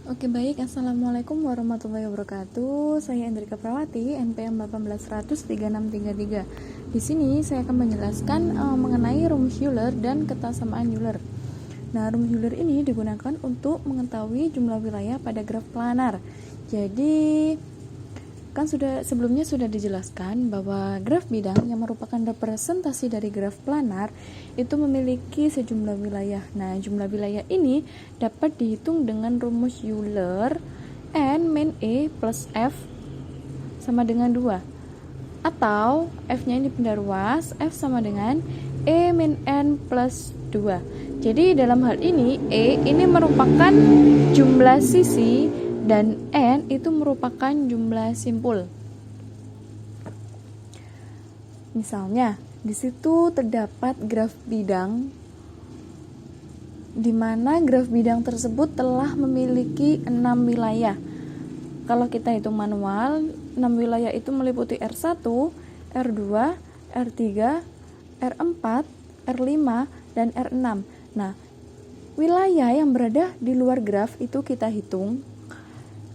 Oke baik, Assalamualaikum warahmatullahi wabarakatuh. Saya Endrika Prawati, NPM 181003633. Di sini saya akan menjelaskan mengenai rumus Euler dan ketasamaan Euler. Nah, rumus Euler ini digunakan untuk mengetahui jumlah wilayah pada graf planar. Jadi kan sebelumnya sudah dijelaskan bahwa graf bidang yang merupakan representasi dari graf planar itu memiliki sejumlah wilayah. Nah, jumlah wilayah ini dapat dihitung dengan rumus Euler n min e plus f sama dengan 2, atau f-nya ini benda ruas, f sama dengan e min n plus 2. Jadi dalam hal ini e ini merupakan jumlah sisi dan n itu merupakan jumlah simpul. Misalnya, di situ terdapat graf bidang di mana graf bidang tersebut telah memiliki 6 wilayah. Kalau kita hitung manual, 6 wilayah itu meliputi R1, R2, R3, R4, R5, dan R6. Nah, wilayah yang berada di luar graf itu kita hitung.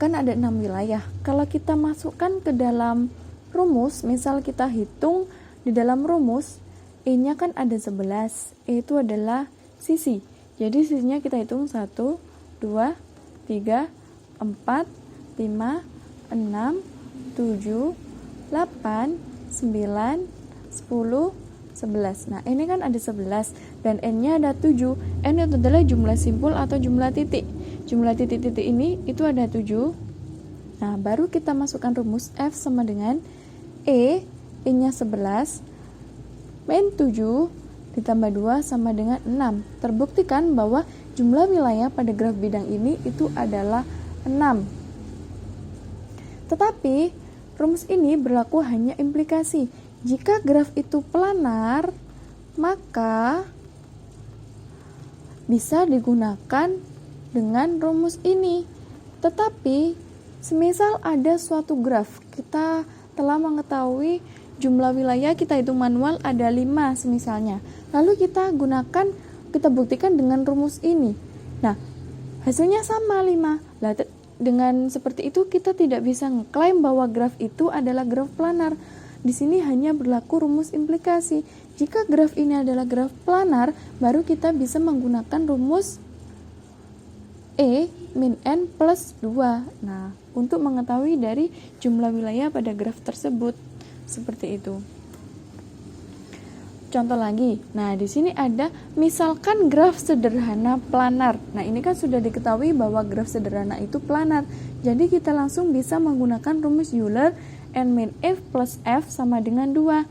Kan ada 6 wilayah. Kalau kita masukkan ke dalam rumus, misal kita hitung di dalam rumus, E-nya kan ada 11. E itu adalah sisi. Jadi sisinya kita hitung 1, 2, 3, 4, 5, 6, 7, 8, 9, 10, 11. Nah, ini kan ada 11 dan N-nya ada 7. N itu adalah jumlah simpul atau jumlah titik. Jumlah titik-titik ini itu ada 7. Nah, baru kita masukkan rumus F sama dengan E-nya 11 min 7 ditambah 2 sama dengan 6. Terbuktikan bahwa jumlah wilayah pada graf bidang ini itu adalah 6. Tetapi, rumus ini berlaku hanya implikasi. Jika graf itu planar, maka bisa digunakan dengan rumus ini. Tetapi, semisal ada suatu graf, kita telah mengetahui jumlah wilayah, kita hitung manual ada 5 semisalnya. Lalu kita buktikan dengan rumus ini. Nah, hasilnya sama 5. Dengan seperti itu kita tidak bisa mengklaim bahwa graf itu adalah graf planar. Di sini hanya berlaku rumus implikasi. Jika graf ini adalah graf planar, baru kita bisa menggunakan rumus E min N plus 2. Nah, untuk mengetahui dari jumlah wilayah pada graf tersebut. Seperti itu. Contoh lagi. Nah, di sini ada misalkan graf sederhana planar. Nah, ini kan sudah diketahui bahwa graf sederhana itu planar. Jadi kita langsung bisa menggunakan rumus Euler N min F plus F sama dengan 2.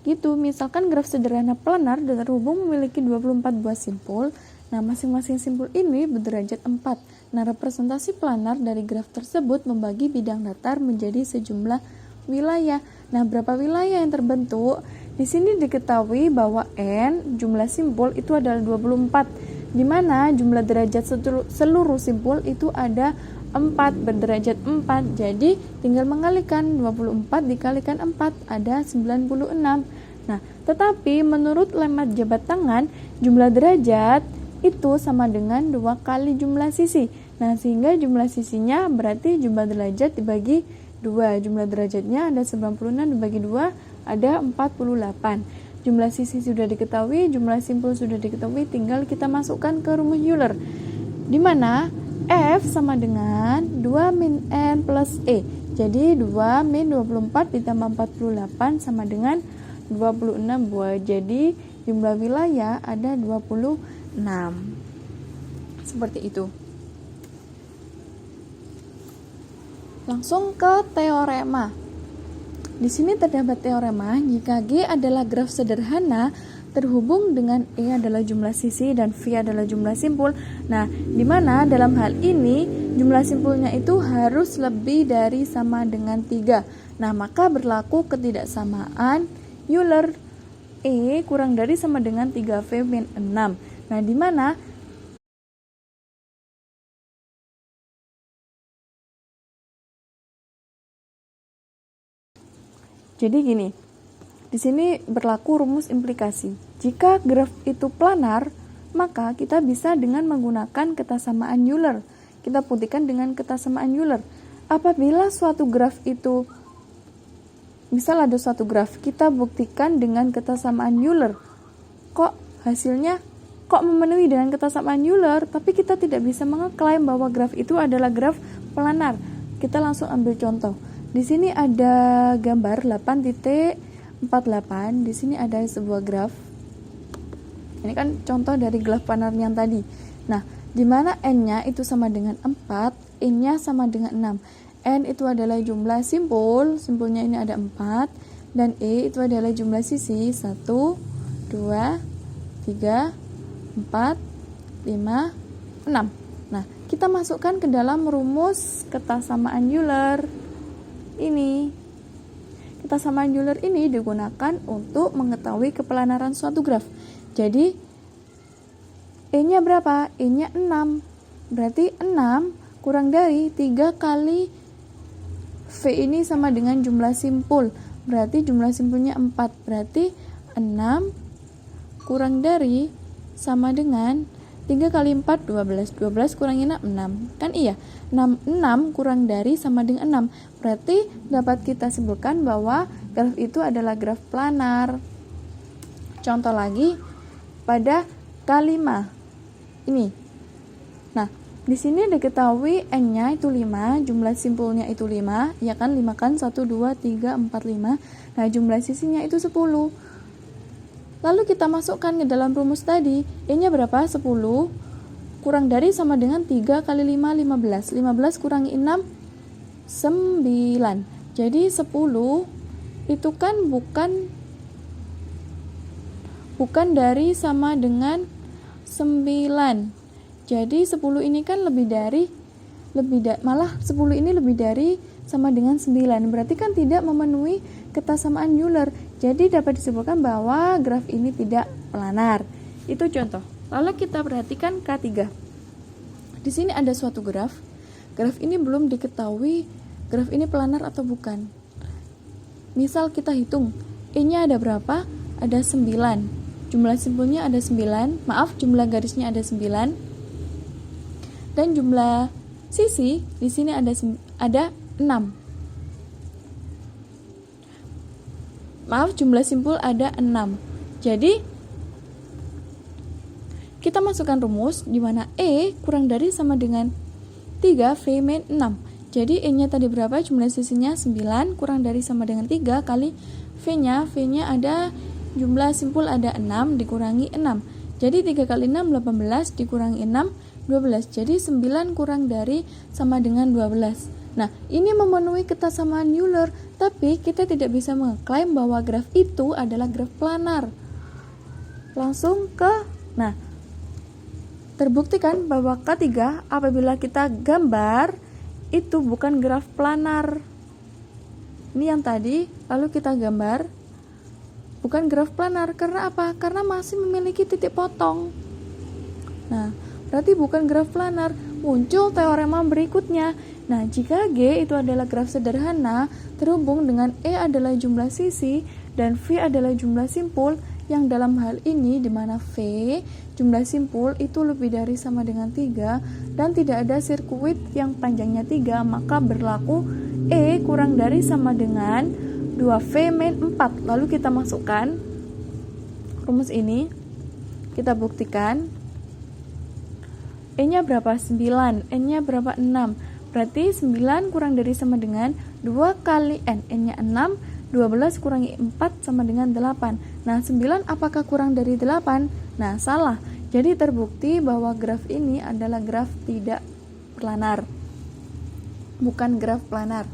Gitu, misalkan graf sederhana planar terhubung memiliki 24 buah simpul. Nah, masing-masing simpul ini berderajat 4. Nah, representasi planar dari graf tersebut membagi bidang datar menjadi sejumlah wilayah. Nah, berapa wilayah yang terbentuk? Di sini diketahui bahwa N, jumlah simpul itu adalah 24, di mana jumlah derajat seluruh simpul itu ada 4, berderajat 4. Jadi, tinggal mengalikan 24 dikalikan 4, ada 96. Nah, tetapi menurut lemmat jabat tangan, jumlah derajat itu sama dengan 2 kali jumlah sisi. Nah, sehingga jumlah sisinya berarti jumlah derajat dibagi 2. Jumlah derajatnya ada 96 dibagi 2 ada 48. Jumlah sisi sudah diketahui, jumlah simpul sudah diketahui, tinggal kita masukkan ke rumus Euler. Di mana F sama dengan 2 min N plus E. Jadi 2 min 24 ditambah 48 sama dengan 26 buah. Jadi jumlah wilayah ada 26. Seperti itu. Langsung ke teorema. Di sini terdapat teorema jika G adalah graf sederhana terhubung dengan E adalah jumlah sisi dan V adalah jumlah simpul. Nah, di mana dalam hal ini jumlah simpulnya itu harus lebih dari sama dengan 3. Nah, maka berlaku ketidaksamaan Euler. E kurang dari sama dengan 3V min 6. Nah, di mana jadi gini, di sini berlaku rumus implikasi. Jika graf itu planar, Maka kita bisa dengan menggunakan kesamaan Euler. Kita buktikan dengan kesamaan Euler. Apabila suatu graf itu, misal ada suatu graf, kita buktikan dengan kesamaan Euler. Kok hasilnya memenuhi dengan kesamaan Euler, tapi kita tidak bisa mengeklaim bahwa graf itu adalah graf planar. Kita langsung ambil contoh. Di sini ada gambar 8.48. Di sini ada sebuah graf. Ini kan contoh dari graf planar yang tadi. Nah, di mana n-nya itu sama dengan 4, n-nya sama dengan 6. N itu adalah jumlah simpul, simpulnya ini ada 4, dan E itu adalah jumlah sisi 1, 2, 3, 4, 5, 6. Nah, kita masukkan ke dalam rumus kesamaan Euler ini. Kesamaan Euler ini digunakan untuk mengetahui keplanaran suatu graf. Jadi E-nya berapa? E-nya 6. Berarti 6 kurang dari 3 kali V ini sama dengan jumlah simpul. Berarti jumlah simpulnya 4. Berarti 6 kurang dari sama dengan 3 kali 4, 12. 12 kurangi 6, 6. Kan iya? 6 kurang dari sama dengan 6. Berarti dapat kita simpulkan bahwa graf itu adalah graf planar. Contoh lagi pada K5 ini. Nah, di sini diketahui n-nya itu 5, jumlah simpulnya itu 5, ya kan? 5 kan 1 2 3 4 5. Nah, jumlah sisinya itu 10. Lalu kita masukkan ke dalam rumus tadi, n-nya berapa? 10 kurang dari sama dengan 3 kali 5, 15. 15 kurangi 6, 9. Jadi 10 itu kan bukan dari sama dengan 9. Jadi 10 ini kan malah 10 ini lebih dari sama dengan 9. Berarti kan tidak memenuhi kesamaan Euler. Jadi dapat disimpulkan bahwa graf ini tidak planar. Itu contoh. Lalu kita perhatikan K3. Di sini ada suatu graf. Graf ini belum diketahui graf ini planar atau bukan. Misal kita hitung, E-nya ada berapa? Ada 9. Jumlah simpulnya ada 9. Maaf, jumlah garisnya ada 9. Dan jumlah sisi di sini ada 6. Maaf, jumlah simpul ada 6. Jadi kita masukkan rumus di mana E kurang dari sama dengan 3 V min 6. Jadi E-nya tadi berapa? Jumlah sisinya 9 kurang dari sama dengan 3 kali V-nya. V-nya ada jumlah simpul ada 6 dikurangi 6. Jadi 3 kali 6 18 dikurangi 6 12. Jadi 9 kurang dari sama dengan 12. Nah, ini memenuhi kesamaan Euler, tapi kita tidak bisa mengklaim bahwa graf itu adalah graf planar. Langsung terbuktikan bahwa K3 apabila kita gambar itu bukan graf planar. Ini yang tadi, lalu kita gambar bukan graf planar. Karena apa? Karena masih memiliki titik potong. Nah, berarti bukan graf planar. Muncul teorema berikutnya. Nah, jika G itu adalah graf sederhana terhubung dengan E adalah jumlah sisi dan V adalah jumlah simpul, yang dalam hal ini di mana V jumlah simpul itu lebih dari sama dengan 3 dan tidak ada sirkuit yang panjangnya 3, maka berlaku E kurang dari sama dengan 2V min 4. Lalu kita masukkan rumus ini, kita buktikan. E-nya berapa? 9. N-nya berapa? 6. Berarti 9 kurang dari sama dengan 2 kali N. N-nya 6. 12 kurangi 4 sama dengan 8. Nah, 9 apakah kurang dari 8? Nah, salah. Jadi terbukti bahwa graf ini adalah graf tidak planar. Bukan graf planar.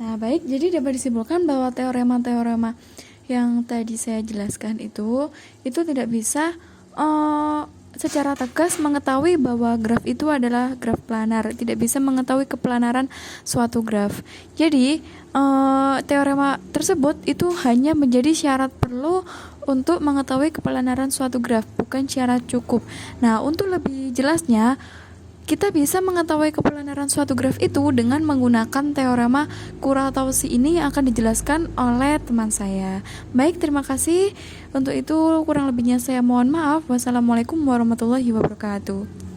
Nah, baik. Jadi dapat disimpulkan bahwa teorema-teorema yang tadi saya jelaskan itu tidak bisa secara tegas mengetahui bahwa graf itu adalah graf planar, tidak bisa mengetahui keplanaran suatu graf. Jadi teorema tersebut itu hanya menjadi syarat perlu untuk mengetahui keplanaran suatu graf, bukan syarat cukup. Nah, untuk lebih jelasnya Kita bisa mengetahui keplanaran suatu graf itu dengan menggunakan teorema Kuratowski ini yang akan dijelaskan oleh teman saya. Baik, terima kasih. Untuk itu kurang lebihnya saya mohon maaf. Wassalamualaikum warahmatullahi wabarakatuh.